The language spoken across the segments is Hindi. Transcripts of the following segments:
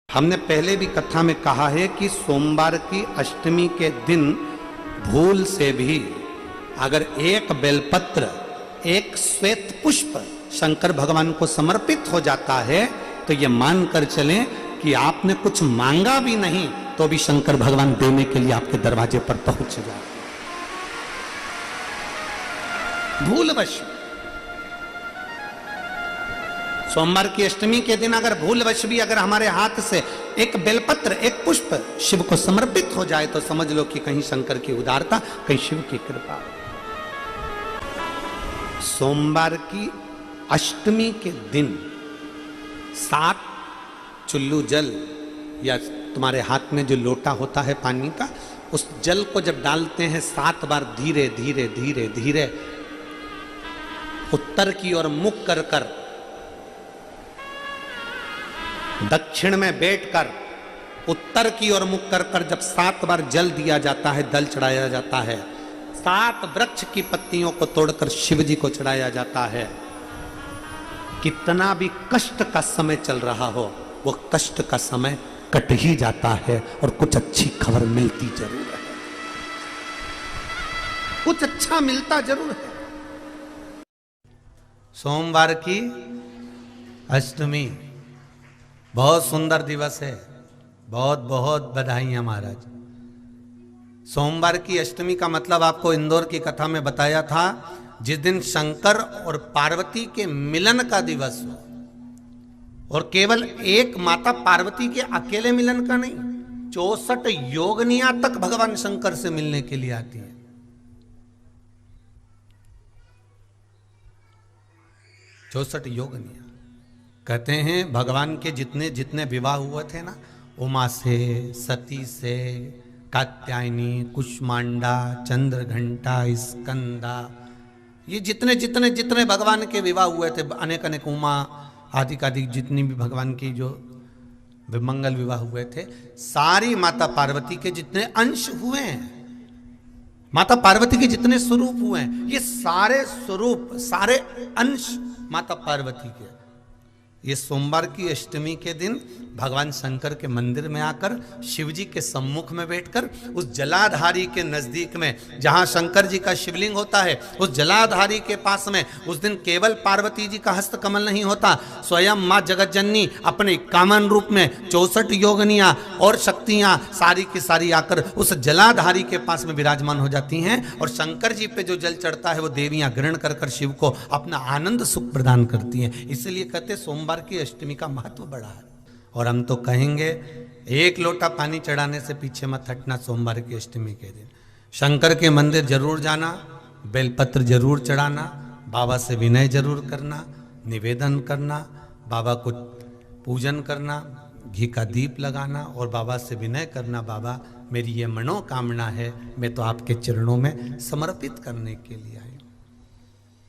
हमने पहले भी कथा में कहा है कि सोमवार की अष्टमी के दिन भूल से भी अगर एक बेलपत्र, एक श्वेत पुष्प शंकर भगवान को समर्पित हो जाता है तो ये मानकर चलें कि आपने कुछ मांगा भी नहीं तो भी शंकर भगवान देने के लिए आपके दरवाजे पर पहुंच जाते। भूलवश सोमवार की अष्टमी के दिन अगर भूलवश भी अगर हमारे हाथ से एक बेलपत्र, एक पुष्प शिव को समर्पित हो जाए तो समझ लो कि कहीं शंकर की उदारता, कहीं शिव की कृपा। सोमवार की अष्टमी के दिन 7 चुल्लू जल या तुम्हारे हाथ में जो लोटा होता है पानी का, उस जल को जब डालते हैं 7 बार धीरे धीरे धीरे धीरे उत्तर की ओर मुख कर कर, दक्षिण में बैठकर उत्तर की ओर मुख कर कर जब 7 बार जल दिया जाता है, दल चढ़ाया जाता है, 7 वृक्ष की पत्तियों को तोड़कर शिव जी को चढ़ाया जाता है। कितना भी कष्ट का समय चल रहा हो, वो कष्ट का समय कट ही जाता है और कुछ अच्छी खबर मिलती जरूर है, कुछ अच्छा मिलता जरूर है। सोमवार की अष्टमी बहुत सुंदर दिवस है, बहुत बहुत बधाइयां महाराज। सोमवार की अष्टमी का मतलब आपको इंदौर की कथा में बताया था, जिस दिन शंकर और पार्वती के मिलन का दिवस हो, और केवल एक माता पार्वती के अकेले मिलन का नहीं, 64 योगनियां तक भगवान शंकर से मिलने के लिए आती है। 64 योगनियां। कहते हैं भगवान के जितने जितने विवाह हुए थे ना, उमा से, सती से, कात्यायनी, कुष्मांडा, चंद्रघंटा, स्कंदा, ये जितने जितने जितने भगवान के विवाह हुए थे, अनेक अनेक उमा आदि कादिक जितनी भी भगवान की जो विमंगल विवाह हुए थे, सारी माता पार्वती के जितने अंश हुए हैं, माता पार्वती के जितने स्वरूप हुए हैं, ये सारे स्वरूप, सारे अंश माता पार्वती के। ये सोमवार की अष्टमी के दिन भगवान शंकर के मंदिर में आकर शिव जी के सम्मुख में बैठकर उस जलाधारी के नजदीक में, जहां शंकर जी का शिवलिंग होता है, उस जलाधारी के पास में उस दिन केवल पार्वती जी का हस्त कमल नहीं होता, स्वयं मां जगत जननी अपने कामन रूप में 64 योगनियां और शक्तियां सारी की सारी आकर उस जलाधारी के पास में विराजमान हो जाती हैं, और शंकर जी पे जो जल चढ़ता है वो देवियां ग्रहण कर कर शिव को अपना आनंद सुख प्रदान करती हैं। इसलिए कहते सोमवार की अष्टमी का महत्व बड़ा है। और हम तो कहेंगे एक लोटा पानी चढ़ाने से पीछे मत हटना। सोमवार की अष्टमी के दिन शंकर के मंदिर जरूर जाना, बेलपत्र जरूर चढ़ाना, बाबा से विनय जरूर करना, निवेदन करना, बाबा को पूजन करना, घी का दीप लगाना और बाबा से विनय करना, बाबा मेरी ये मनोकामना है, मैं तो आपके चरणों में समर्पित करने के लिए आई,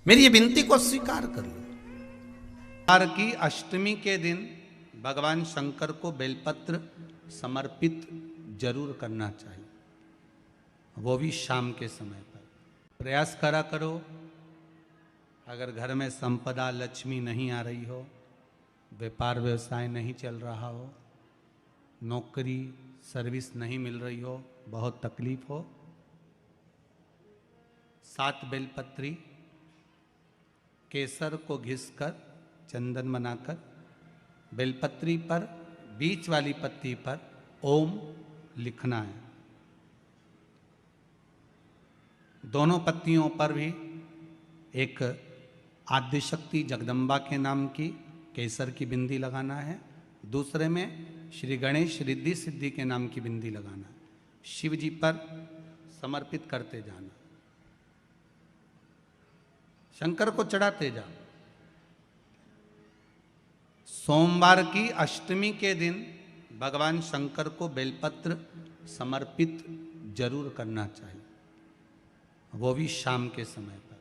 मेरी ये विनती को स्वीकार कर लो। सोमवार की अष्टमी के दिन भगवान शंकर को बेलपत्र समर्पित जरूर करना चाहिए, वो भी शाम के समय पर। प्रयास करा करो, अगर घर में संपदा लक्ष्मी नहीं आ रही हो, व्यापार व्यवसाय नहीं चल रहा हो, नौकरी सर्विस नहीं मिल रही हो, बहुत तकलीफ हो, 7 बेलपत्री केसर को घिसकर चंदन बनाकर बेलपत्री पर बीच वाली पत्ती पर ओम लिखना है। दोनों पत्तियों पर भी एक आद्यशक्ति जगदम्बा के नाम की केसर की बिंदी लगाना है, दूसरे में श्री गणेश रिद्धि सिद्धि के नाम की बिंदी लगाना है। शिव जी पर समर्पित करते जाना, शंकर को चढ़ाते जाओ। सोमवार की अष्टमी के दिन भगवान शंकर को बेलपत्र समर्पित जरूर करना चाहिए, वो भी शाम के समय पर।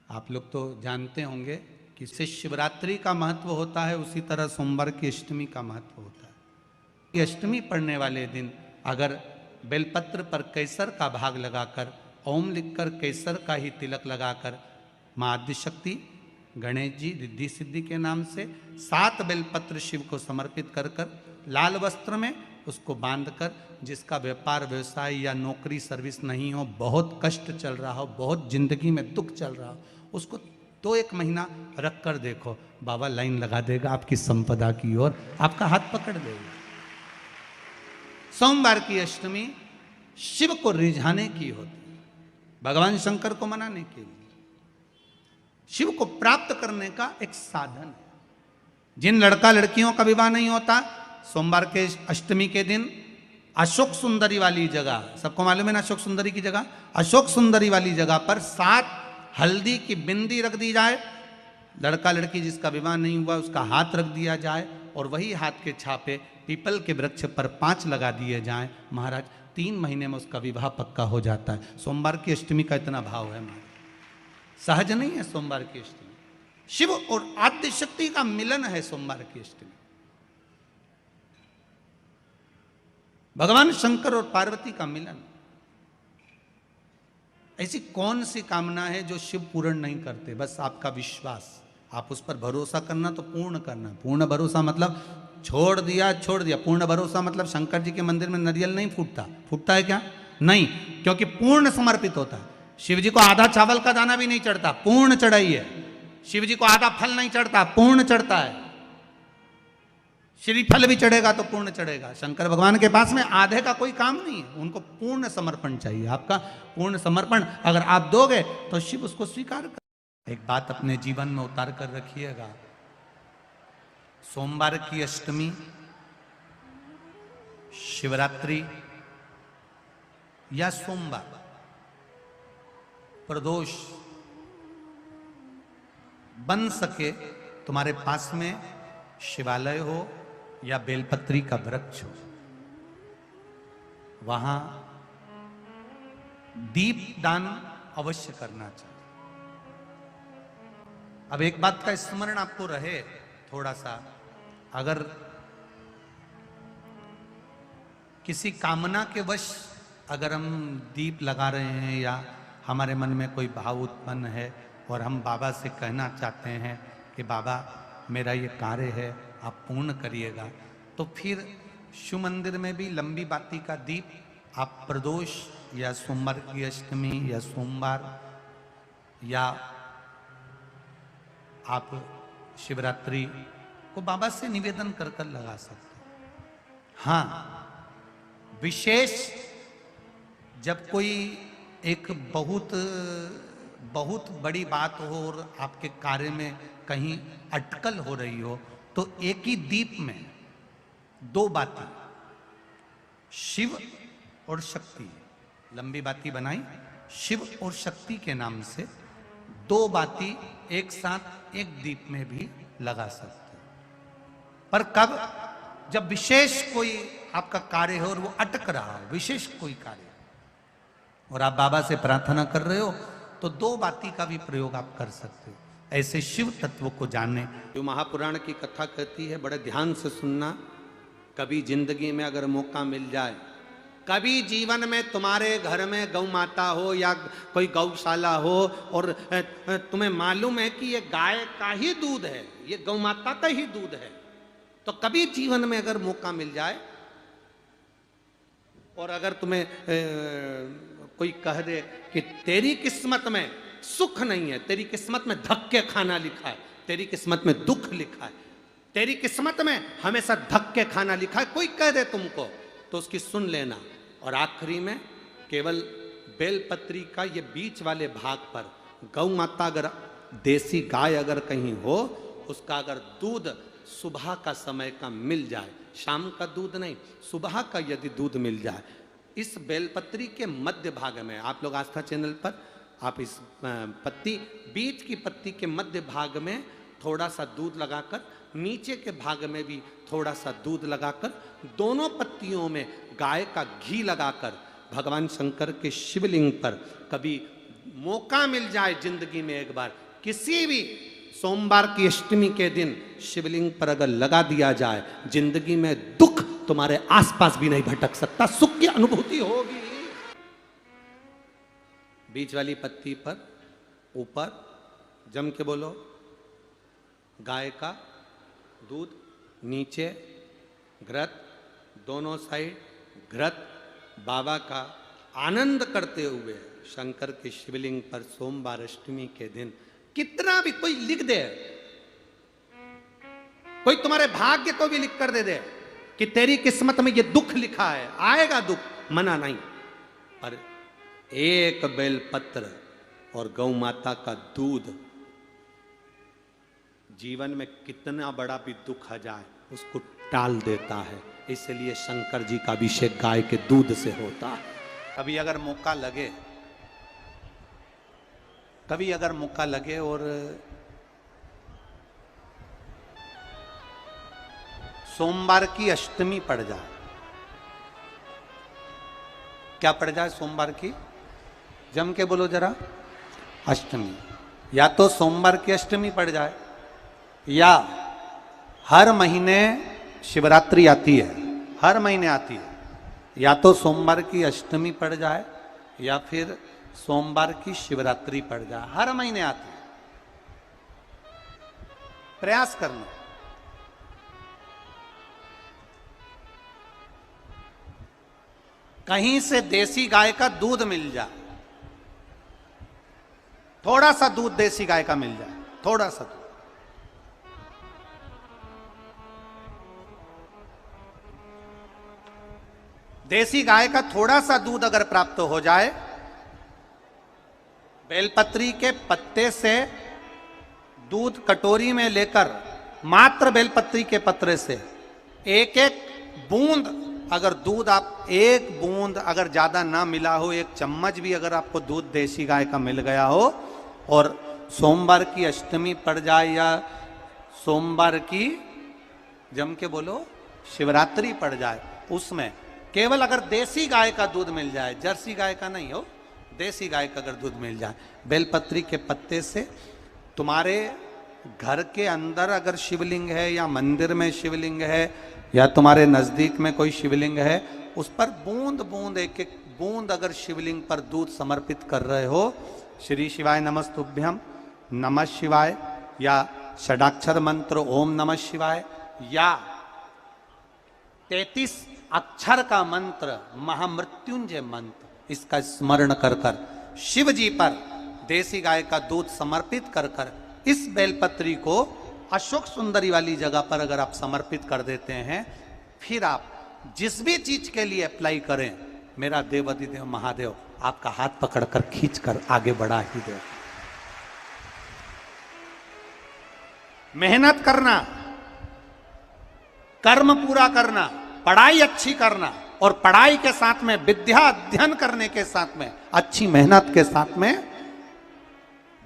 आप लोग तो जानते होंगे कि शिवरात्रि का महत्व होता है, उसी तरह सोमवार की अष्टमी का महत्व होता है। ये अष्टमी पढ़ने वाले दिन अगर बेलपत्र पर केसर का भाग लगाकर ओम लिखकर केसर का ही तिलक लगाकर मां आद्यशक्ति गणेश जी रिद्धि सिद्धि के नाम से 7 बेलपत्र शिव को समर्पित कर कर लाल वस्त्र में उसको बांधकर, जिसका व्यापार व्यवसाय या नौकरी सर्विस नहीं हो, बहुत कष्ट चल रहा हो, बहुत जिंदगी में दुख चल रहा हो, उसको 2-1 महीना रख कर देखो, बाबा लाइन लगा देगा आपकी संपदा की ओर, आपका हाथ पकड़ देगा। सोमवार की अष्टमी शिव को रिझाने की होती है, भगवान शंकर को मनाने के लिए, शिव को प्राप्त करने का एक साधन है। जिन लड़का लड़कियों का विवाह नहीं होता, सोमवार के अष्टमी के दिन अशोक सुंदरी वाली जगह, सबको मालूम है ना अशोक सुंदरी की जगह, अशोक सुंदरी वाली जगह पर 7 हल्दी की बिंदी रख दी जाए, लड़का लड़की जिसका विवाह नहीं हुआ उसका हाथ रख दिया जाए, और वही हाथ के छापे पीपल के वृक्ष पर 5 लगा दिए जाएं, महाराज 3 महीने में उसका विवाह पक्का हो जाता है। सोमवार की अष्टमी का इतना भाव है महाराज, सहज नहीं है सोमवार की अष्टमी। शिव और आद्य शक्ति का मिलन है सोमवार की अष्टमी। भगवान शंकर और पार्वती का मिलन। ऐसी कौन सी कामना है जो शिव पूर्ण नहीं करते? बस आपका विश्वास, आप उस पर भरोसा करना तो पूर्ण करना। पूर्ण भरोसा मतलब छोड़ दिया छोड़ दिया, पूर्ण भरोसा मतलब शंकर जी के मंदिर में नारियल नहीं फूटता, फूटता है क्या? नहीं, क्योंकि पूर्ण समर्पित होता है। शिव जी को आधा चावल का दाना भी नहीं चढ़ता, पूर्ण चढ़ाई है। शिव जी को आधा फल नहीं चढ़ता, पूर्ण चढ़ता है। श्रीफल भी चढ़ेगा तो पूर्ण चढ़ेगा। शंकर भगवान के पास में आधे का कोई काम नहीं है, उनको पूर्ण समर्पण चाहिए। आपका पूर्ण समर्पण अगर आप दोगे तो शिव उसको स्वीकार कर। एक बात अपने जीवन में उतार कर रखिएगा, सोमवार की अष्टमी, शिवरात्रि या सोमवार, प्रदोष बन सके तुम्हारे पास में शिवालय हो या बेलपत्री का वृक्ष हो, वहां दीप दान अवश्य करना चाहिए। अब एक बात का स्मरण आपको रहे थोड़ा सा, अगर किसी कामना के वश अगर हम दीप लगा रहे हैं या हमारे मन में कोई भाव उत्पन्न है और हम बाबा से कहना चाहते हैं कि बाबा मेरा ये कार्य है आप पूर्ण करिएगा, तो फिर शिव मंदिर में भी लंबी बाती का दीप आप प्रदोष या सोमवार की अष्टमी या सोमवार या आप शिवरात्रि को बाबा से निवेदन कर कर लगा सकते हैं। हाँ, विशेष जब कोई एक बहुत बड़ी बात हो और आपके कार्य में कहीं अटकल हो रही हो, तो एक ही दीप में 2 बाती, शिव और शक्ति, लंबी बाती बनाई शिव और शक्ति के नाम से, 2 बाती एक साथ एक दीप में भी लगा सकते हैं। पर कब? जब विशेष कोई आपका कार्य हो और वो अटक रहा हो, विशेष कोई कार्य, और आप बाबा से प्रार्थना कर रहे हो, तो 2 बाती का भी प्रयोग आप कर सकते हो। ऐसे शिव तत्व को जानने, जो महापुराण की कथा कहती है, बड़े ध्यान से सुनना। कभी जिंदगी में अगर मौका मिल जाए, कभी जीवन में तुम्हारे घर में गौ माता हो या कोई गौशाला हो और तुम्हें मालूम है कि ये गाय का ही दूध है, ये गौ माता का ही दूध है, तो कभी जीवन में अगर मौका मिल जाए और अगर तुम्हें कोई कह दे कि तेरी किस्मत में सुख नहीं है, तेरी किस्मत में धक्के खाना लिखा है, तेरी किस्मत में दुख लिखा है, तेरी किस्मत में हमेशा धक्के खाना लिखा है, कोई कह दे तुमको, तो उसकी सुन लेना। और आखिरी में केवल बेलपत्री का ये बीच वाले भाग पर गौ माता, अगर देसी गाय अगर कहीं हो, उसका अगर दूध सुबह का समय का मिल जाए, शाम का दूध नहीं, सुबह का यदि दूध मिल जाए, इस बेलपत्री के मध्य भाग में, आप लोग आस्था चैनल पर आप इस पत्ती, बीच की पत्ती के मध्य भाग में थोड़ा सा दूध लगाकर, नीचे के भाग में भी थोड़ा सा दूध लगाकर, दोनों पत्तियों में गाय का घी लगाकर भगवान शंकर के शिवलिंग पर कभी मौका मिल जाए जिंदगी में एक बार, किसी भी सोमवार की अष्टमी के दिन शिवलिंग पर अगर लगा दिया जाए, जिंदगी में दुख तुम्हारे आसपास भी नहीं भटक सकता, सुख की अनुभूति होगी। बीच वाली पत्ती पर ऊपर जम के बोलो गाय का दूध, नीचे घृत, दोनों साइड घृत, बाबा का आनंद करते हुए शंकर के शिवलिंग पर सोमवार अष्टमी के दिन, कितना भी कोई लिख दे, कोई तुम्हारे भाग्य को भी लिख कर दे दे कि तेरी किस्मत में ये दुख लिखा है, आएगा दुख, मना नहीं, पर एक बेलपत्र और गौ माता का दूध जीवन में कितना बड़ा भी दुख आ जाए उसको टाल देता है। इसलिए शंकर जी का अभिषेक गाय के दूध से होता है। कभी अगर मौका लगे, कभी अगर मौका लगे और सोमवार की अष्टमी पड़ जाए, क्या पड़ जाए सोमवार की, जम के बोलो जरा, अष्टमी, या तो सोमवार की अष्टमी पड़ जाए, या हर महीने शिवरात्रि आती है, हर महीने आती है, या तो सोमवार की अष्टमी पड़ जाए या फिर सोमवार की शिवरात्रि पड़ जाए, हर महीने आती है। प्रयास करना। कहीं से देसी गाय का दूध मिल जाए, थोड़ा सा दूध देसी गाय का मिल जाए, थोड़ा सा दूध, देसी गाय का थोड़ा सा दूध अगर प्राप्त हो जाए, बेलपत्री के पत्ते से दूध कटोरी में लेकर, मात्र बेलपत्री के पत्रे से एक एक बूंद अगर दूध, आप एक बूंद अगर ज्यादा ना मिला हो, एक चम्मच भी अगर आपको दूध देसी गाय का मिल गया हो, और सोमवार की अष्टमी पड़ जाए या सोमवार की, जम के बोलो, शिवरात्रि पड़ जाए, उसमें केवल अगर देसी गाय का दूध मिल जाए, जर्सी गाय का नहीं हो, देसी गाय का अगर दूध मिल जाए, बेलपत्री के पत्ते से, तुम्हारे घर के अंदर अगर शिवलिंग है या मंदिर में शिवलिंग है या तुम्हारे नजदीक में कोई शिवलिंग है, उस पर बूंद बूंद, एक एक बूंद अगर शिवलिंग पर दूध समर्पित कर रहे हो, श्री शिवाय नमस्तुभ्यम, नमः शिवाय, या षडाक्षर मंत्र ओम नमः शिवाय, या 33 अक्षर का मंत्र महामृत्युंजय मंत्र, इसका स्मरण कर कर शिव जी पर देसी गाय का दूध समर्पित कर कर इस बेलपत्री को अशोक सुंदरी वाली जगह पर अगर आप समर्पित कर देते हैं, फिर आप जिस भी चीज के लिए अप्लाई करें, मेरा देवाधिदेव महादेव आपका हाथ पकड़कर खींचकर आगे बढ़ा ही दे। मेहनत करना, कर्म पूरा करना, पढ़ाई अच्छी करना, और पढ़ाई के साथ में विद्या अध्ययन करने के साथ में अच्छी मेहनत के साथ में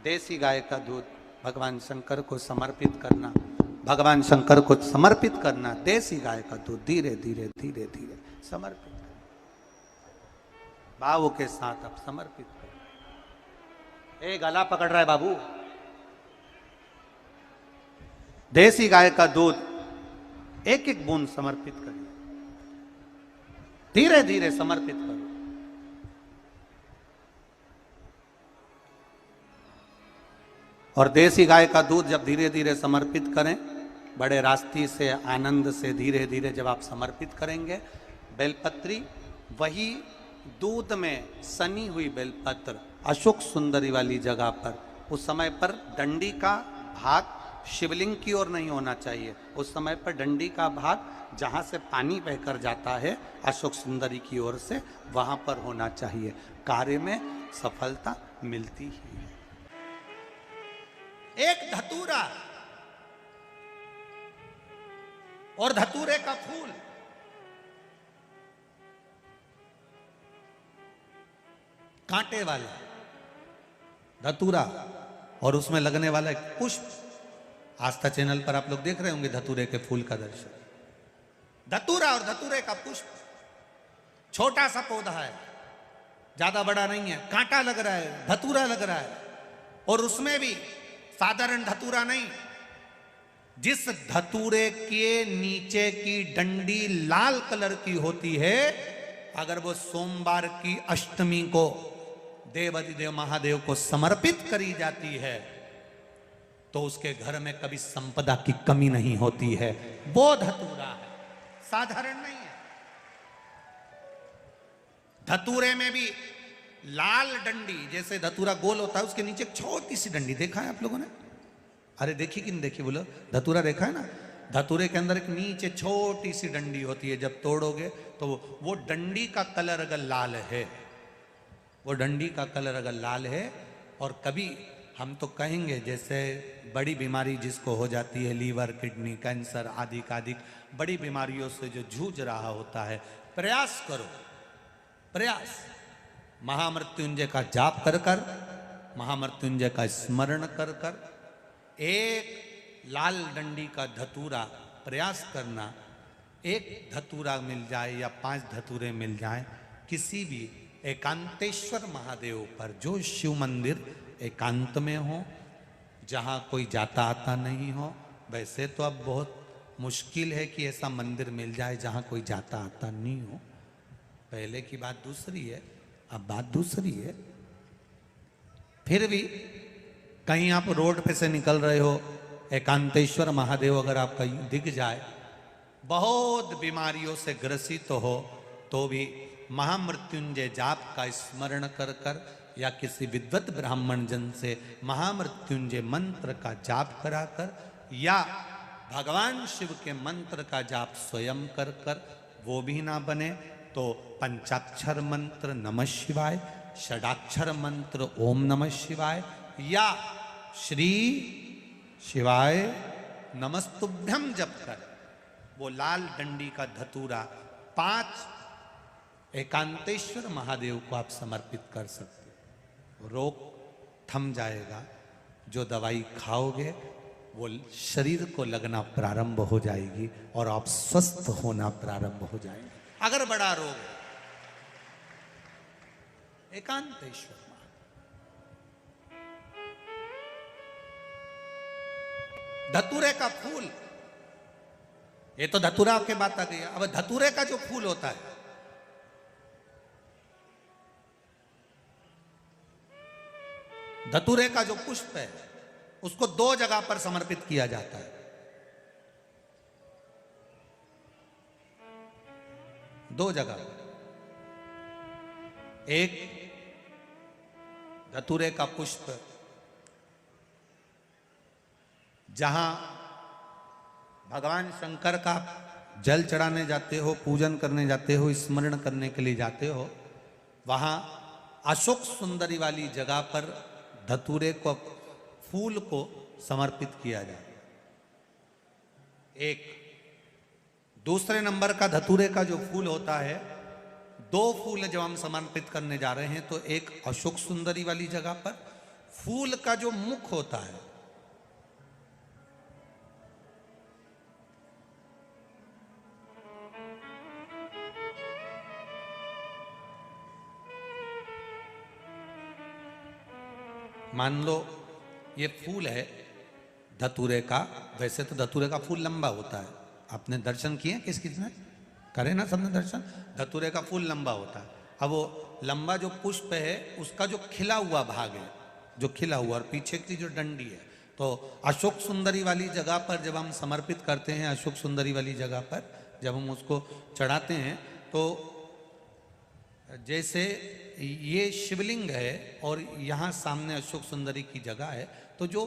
देसी गाय का दूध भगवान शंकर को समर्पित करना, भगवान शंकर को समर्पित करना, देसी गाय का दूध धीरे धीरे धीरे धीरे समर्पित करना, भाव के साथ आप समर्पित करें। ए गला पकड़ रहा है बाबू, देसी गाय का दूध एक एक बूंद समर्पित करिए, धीरे धीरे समर्पित करो। और देसी गाय का दूध जब धीरे धीरे समर्पित करें, बड़े रास्ते से, आनंद से धीरे धीरे जब आप समर्पित करेंगे, बेलपत्री वही दूध में सनी हुई बेलपत्र अशोक सुंदरी वाली जगह पर, उस समय पर डंडी का भाग शिवलिंग की ओर नहीं होना चाहिए, उस समय पर डंडी का भाग जहां से पानी बहकर जाता है अशोक सुंदरी की ओर से, वहां पर होना चाहिए। कार्य में सफलता मिलती ही है। एक धतूरा और धतूरे का फूल, कांटे वाला धतूरा और उसमें लगने वाला एक पुष्प, आस्था चैनल पर आप लोग देख रहे होंगे धतूरे के फूल का दर्शन। धतूरा और धतूरे का पुष्प, छोटा सा पौधा है, ज्यादा बड़ा नहीं है, कांटा लग रहा है, धतूरा लग रहा है, और उसमें भी साधारण धतूरा नहीं, जिस धतूरे के नीचे की डंडी लाल कलर की होती है, अगर वो सोमवार की अष्टमी को देवाधिदेव महादेव को समर्पित करी जाती है, तो उसके घर में कभी संपदा की कमी नहीं होती है। वो धतूरा है, साधारण नहीं है। धतूरे में भी लाल डंडी, जैसे धतूरा गोल होता है उसके नीचे एक छोटी सी डंडी, देखा है आप लोगों ने? अरे देखी कि नहीं देखी बोलो? धतूरा देखा है ना? धतूरे के अंदर एक नीचे छोटी सी डंडी होती है, जब तोड़ोगे तो वो डंडी का कलर अगर लाल है, वो डंडी का कलर अगर लाल है, और कभी हम तो कहेंगे जैसे बड़ी बीमारी जिसको हो जाती है, लीवर, किडनी, कैंसर आदि आदि बड़ी बीमारियों से जो जूझ रहा होता है, प्रयास करो, प्रयास महामृत्युंजय का जाप कर कर, महामृत्युंजय का स्मरण कर कर, एक लाल डंडी का धतूरा प्रयास करना। एक धतूरा मिल जाए या 5 धतूरे मिल जाए किसी भी एकांतेश्वर महादेव पर, जो शिव मंदिर एकांत में हो, जहाँ कोई जाता आता नहीं हो। वैसे तो अब बहुत मुश्किल है कि ऐसा मंदिर मिल जाए जहाँ कोई जाता आता नहीं हो, पहले की बात दूसरी है, अब बात दूसरी है। फिर भी कहीं आप रोड पे से निकल रहे हो, एकांतेश्वर महादेव अगर आपका दिख जाए, बहुत बीमारियों से ग्रसित हो, तो भी महामृत्युंजय जाप का स्मरण कर कर या किसी विद्वत ब्राह्मण जन से महामृत्युंजय मंत्र का जाप कराकर, या भगवान शिव के मंत्र का जाप स्वयं कर कर, वो भी ना बने तो पंचाक्षर मंत्र नमः शिवाय, षडाक्षर मंत्र ओम नमः शिवाय, या श्री शिवाय नमस्तुभ्यम जप कर वो लाल डंडी का धतूरा 5 एकांतेश्वर महादेव को आप समर्पित कर सकते हो। रोग थम जाएगा, जो दवाई खाओगे वो शरीर को लगना प्रारंभ हो जाएगी और आप स्वस्थ होना प्रारंभ हो जाएंगे। अगर बड़ा रोग है, एकांतेश्वर धतूरे का फूल, ये तो धतूरा के बात आ गई। अब धतूरे का जो फूल होता है, धतूरे का जो पुष्प है, उसको 2 जगह पर समर्पित किया जाता है। 2 जगह, एक धतूरे का पुष्प जहां भगवान शंकर का जल चढ़ाने जाते हो, पूजन करने जाते हो, स्मरण करने के लिए जाते हो, वहां अशोक सुंदरी वाली जगह पर धतूरे को, फूल को समर्पित किया जाता है। एक दूसरे नंबर का धतूरे का जो फूल होता है, 2 फूल जब हम समर्पित करने जा रहे हैं, तो एक अशोक सुंदरी वाली जगह पर फूल का जो मुख होता है, मान लो ये फूल है धतूरे का। वैसे तो धतूरे का फूल लंबा होता है, आपने दर्शन किए किस किसने करे ना, सबने दर्शन। धतूरे का फूल लंबा होता है। अब वो लंबा जो पुष्प है, उसका जो खिला हुआ भाग है, जो खिला हुआ, और पीछे की जो डंडी है, तो अशोक सुंदरी वाली जगह पर जब हम समर्पित करते हैं, अशोक सुंदरी वाली जगह पर जब हम उसको चढ़ाते हैं, तो जैसे ये शिवलिंग है और यहाँ सामने अशोक सुंदरी की जगह है, तो जो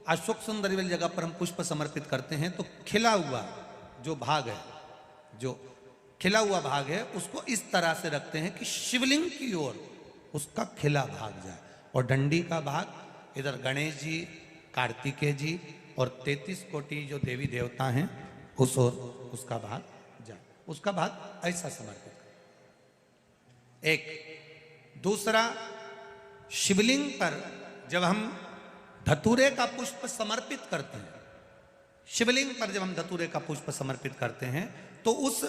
अशोक सुंदरी वाली जगह पर हम पुष्प समर्पित करते हैं, तो खिला हुआ जो भाग है, जो खिला हुआ भाग है, उसको इस तरह से रखते हैं कि शिवलिंग की ओर उसका खिला भाग जाए, और डंडी का भाग इधर गणेश जी, कार्तिकेय जी और 33 कोटि जो देवी देवता हैं उस ओर उसका भाग जाए, उसका भाग ऐसा समर्पित करें। एक दूसरा, शिवलिंग पर जब हम धतूरे का पुष्प समर्पित करते हैं, शिवलिंग पर जब हम धतूरे का पुष्प समर्पित करते हैं, तो उस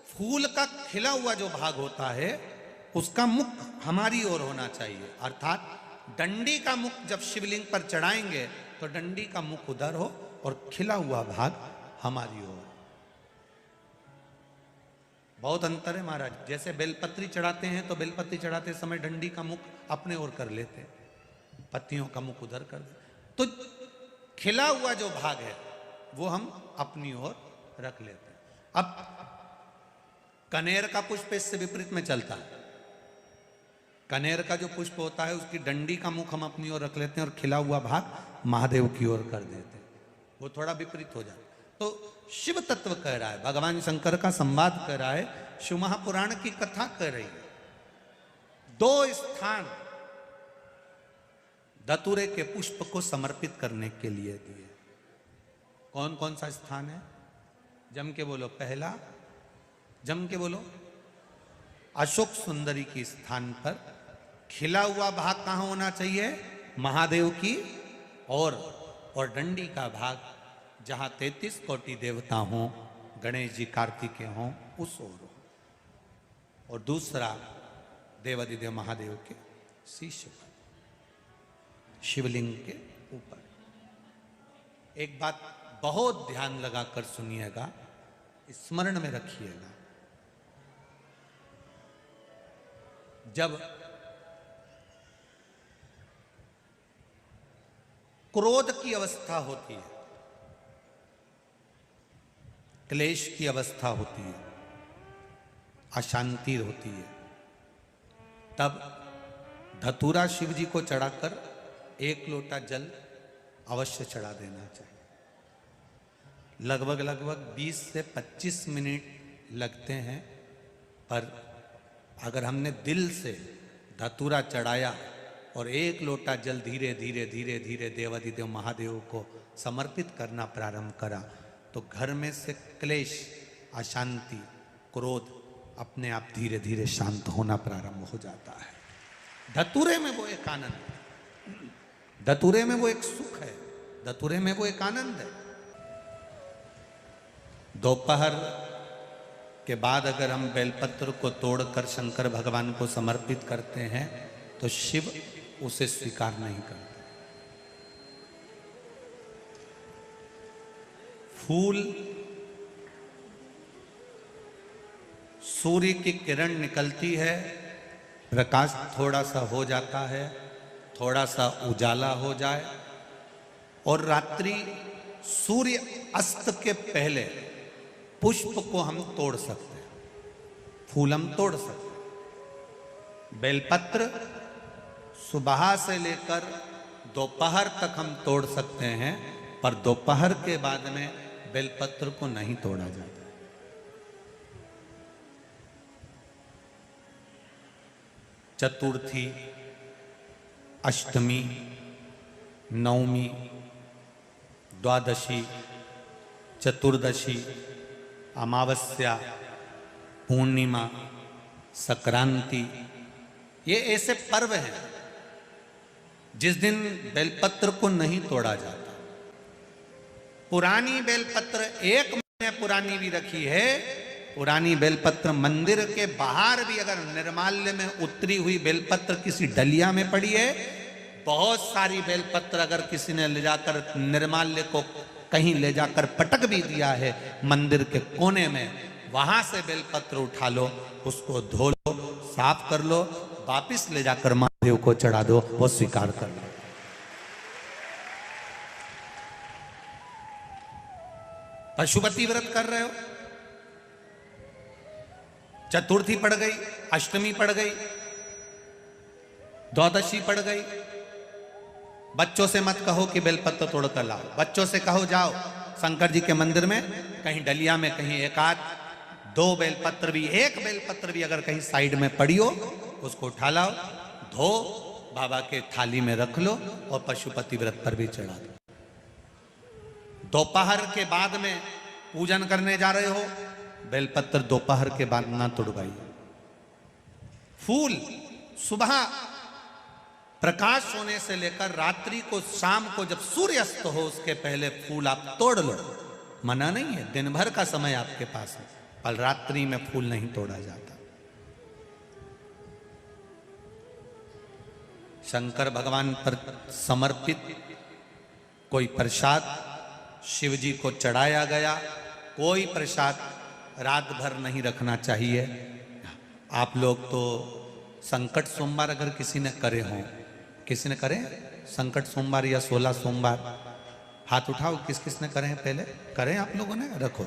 फूल का खिला हुआ जो भाग होता है, उसका मुख हमारी ओर होना चाहिए। अर्थात डंडी का मुख जब शिवलिंग पर चढ़ाएंगे तो डंडी का मुख उधर हो और खिला हुआ भाग हमारी ओर। बहुत अंतर है महाराज। जैसे बेलपत्री चढ़ाते हैं तो बेलपत्री चढ़ाते समय डंडी का मुख अपने ओर कर लेते हैं, पत्तियों का मुख उधर कर दे। तो खिला हुआ जो भाग है वो हम अपनी ओर रख लेते हैं। अब कनेर का पुष्प इससे विपरीत में चलता है। कनेर का जो पुष्प होता है उसकी डंडी का मुख हम अपनी ओर रख लेते हैं और खिला हुआ भाग महादेव की ओर कर देते हैं। वो थोड़ा विपरीत हो जाता है। तो शिव तत्व कह रहा है, भगवान शंकर का संवाद कर रहा है, शिव महापुराण की कथा कर रही है। दो स्थान धतूरे के पुष्प को समर्पित करने के लिए दिए। कौन कौन सा स्थान है? जम के बोलो। पहला, जम के बोलो। अशोक सुंदरी के स्थान पर खिला हुआ भाग कहां होना चाहिए? महादेव की और डंडी का भाग जहां 33 कोटि देवता हों, गणेश जी कार्तिकेय हों, उस ओर हो। और दूसरा देवादिदेव महादेव के शीश पर, शिवलिंग के ऊपर। एक बात बहुत ध्यान लगाकर सुनिएगा, स्मरण में रखिएगा। जब क्रोध की अवस्था होती है, क्लेश की अवस्था होती है, अशांति होती है, तब धतूरा शिव जी को चढ़ाकर 1 लोटा जल अवश्य चढ़ा देना चाहिए। लगभग 20 से 25 मिनट लगते हैं, पर अगर हमने दिल से धतूरा चढ़ाया और 1 लोटा जल धीरे धीरे धीरे धीरे देवादिदेव महादेव को समर्पित करना प्रारंभ करा, तो घर में से क्लेश, अशांति, क्रोध अपने आप धीरे धीरे शांत होना प्रारंभ हो जाता है। धतूरे में वो एक आनंद है, धतूरे में वो एक सुख है, धतूरे में वो एक आनंद है। दोपहर के बाद अगर हम बेलपत्र को तोड़कर शंकर भगवान को समर्पित करते हैं तो शिव उसे स्वीकार नहीं करते। फूल सूर्य की किरण निकलती है, प्रकाश थोड़ा सा हो जाता है, थोड़ा सा उजाला हो जाए, और रात्रि सूर्य अस्त के पहले पुष्प को हम तोड़ सकते हैं, फूल हम तोड़ सकते हैं। बेलपत्र सुबह से लेकर दोपहर तक हम तोड़ सकते हैं, पर दोपहर के बाद में बेलपत्र को नहीं तोड़ा जाता। चतुर्थी, अष्टमी, नवमी, द्वादशी, चतुर्दशी, अमावस्या, पूर्णिमा, संक्रांति, ये ऐसे पर्व हैं जिस दिन बेलपत्र को नहीं तोड़ा जाता। पुरानी बेलपत्र 1 महीने पुरानी भी रखी है। पुरानी बेलपत्र मंदिर के बाहर भी अगर निर्माल्य में उतरी हुई बेलपत्र किसी डलिया में पड़ी है, बहुत सारी बेलपत्र अगर किसी ने ले जाकर निर्माल्य को कहीं ले जाकर पटक भी दिया है मंदिर के कोने में, वहां से बेलपत्र उठा लो, उसको धो लो, साफ कर लो, वापिस ले जाकर महादेव को चढ़ा दो, वो स्वीकार कर लो। पशुपति व्रत कर रहे हो, चतुर्थी पड़ गई, अष्टमी पड़ गई, द्वादशी पड़ गई, बच्चों से मत कहो कि बेलपत्र तोड़ कर लाओ। बच्चों से कहो जाओ शंकर जी के मंदिर में, कहीं डलिया में कहीं 1-2 बेलपत्र भी, 1 बेलपत्र भी अगर कहीं साइड में पड़ी हो, उसको उठा लाओ, धो, बाबा के थाली में रख लो और पशुपति व्रत पर भी चढ़ा दो। दोपहर के बाद में पूजन करने जा रहे हो, बेलपत्र दोपहर के बाद ना तोड़वाइए। फूल सुबह प्रकाश होने से लेकर रात्रि को, शाम को जब सूर्यास्त हो उसके पहले फूल आप तोड़ लो, मना नहीं है, दिन भर का समय आपके पास है, पर रात्रि में फूल नहीं तोड़ा जाता। शंकर भगवान पर समर्पित कोई प्रसाद शिव जी को चढ़ाया गया, कोई प्रसाद रात भर नहीं रखना चाहिए। आप लोग तो संकट सोमवार अगर किसी ने करे हों, किसी ने करे संकट सोमवार या 16 सोमवार, हाथ उठाओ, किस किस ने करे हैं पहले? करें आप लोगों ने? रखो।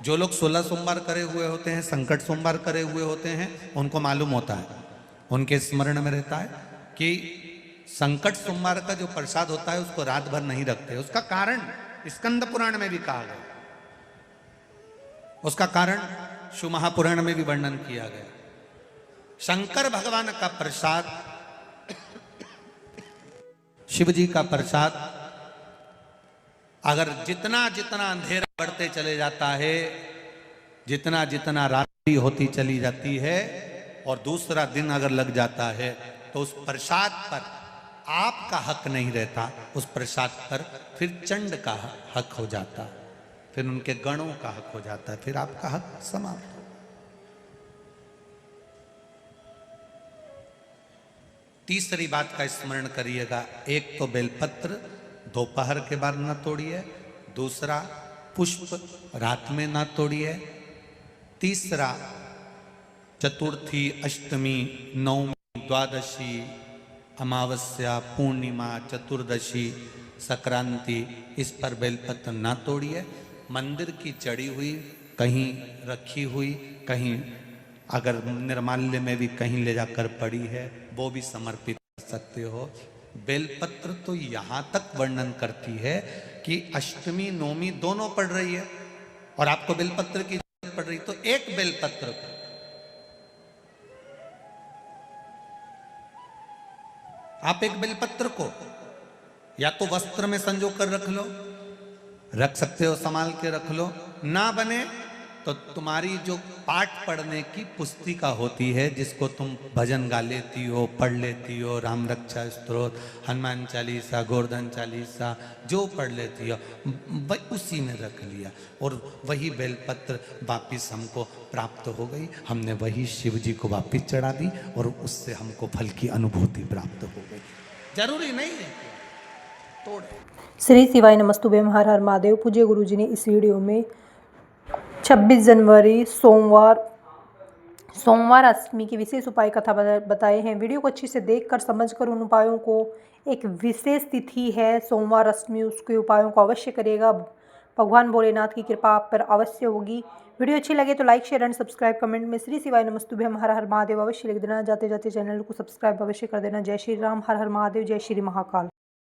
जो लोग 16 सोमवार करे हुए होते हैं, संकट सोमवार करे हुए होते हैं, उनको मालूम होता है, उनके स्मरण में रहता है कि संकट सोमवार का जो प्रसाद होता है उसको रात भर नहीं रखते। उसका कारण स्कंद पुराण में भी कहा गया, उसका कारण शिव महापुराण में भी वर्णन किया गया। शंकर भगवान का प्रसाद, शिव जी का प्रसाद, अगर जितना जितना अंधेरा बढ़ते चले जाता है, जितना जितना रात्रि होती चली जाती है और दूसरा दिन अगर लग जाता है, तो उस प्रसाद पर आपका हक नहीं रहता, उस प्रसाद पर फिर चंड का हक हो जाता, फिर उनके गणों का हक हो जाता है, फिर आपका हक समाप्त। तीसरी बात का स्मरण करिएगा, एक तो बेलपत्र दोपहर के बाद न तोड़िए, दूसरा पुष्प रात में न तोड़िए, तीसरा चतुर्थी, अष्टमी, नवमी, द्वादशी, अमावस्या, पूर्णिमा, चतुर्दशी, संक्रांति, इस पर बेलपत्र ना तोड़िए। मंदिर की चढ़ी हुई, कहीं रखी हुई, कहीं अगर निर्माल्य में भी कहीं ले जाकर पड़ी है, वो भी समर्पित कर सकते हो। बेलपत्र तो यहाँ तक वर्णन करती है कि अष्टमी नवमी दोनों पड़ रही है और आपको बेलपत्र की जरूरत पड़ रही, तो एक बेलपत्र को आप, एक बेलपत्र को या तो वस्त्र में संजो कर रख लो, रख सकते हो, संभाल के रख लो, ना बने तो तुम्हारी जो पाठ पढ़ने की पुस्तिका होती है, जिसको तुम भजन गा लेती हो, पढ़ लेती हो, राम रक्षा स्तोत्र, हनुमान चालीसा, गोवर्धन चालीसा, जो पढ़ लेती हो, उसी में रख लिया और वही बेलपत्र वापिस हमको प्राप्त हो गई। हमने वही शिव जी को वापिस चढ़ा दी और उससे हमको फल की अनुभूति प्राप्त हो गई। जरूरी नहीं है तोड़। श्री शिवाय नमस्तुभ्यम, हर हर महादेव। पूज्य गुरु जी ने इस वीडियो में 26 जनवरी सोमवार अष्टमी की विशेष उपाय कथा बताए हैं। वीडियो को अच्छे से देखकर समझकर उन उपायों को, एक विशेष तिथि है सोमवार अष्टमी, उसके उपायों को अवश्य करिएगा। भगवान भोलेनाथ की कृपा आप पर अवश्य होगी। वीडियो अच्छी लगे तो like, share and subscribe, comment में श्री शिवाय नमस्तुभ्यम, हर हर महादेव अवश्य लिख देना। जाते जाते चैनल को सब्सक्राइब अवश्य कर देना। जय श्री राम, हर हर महादेव, जय श्री महाकाल।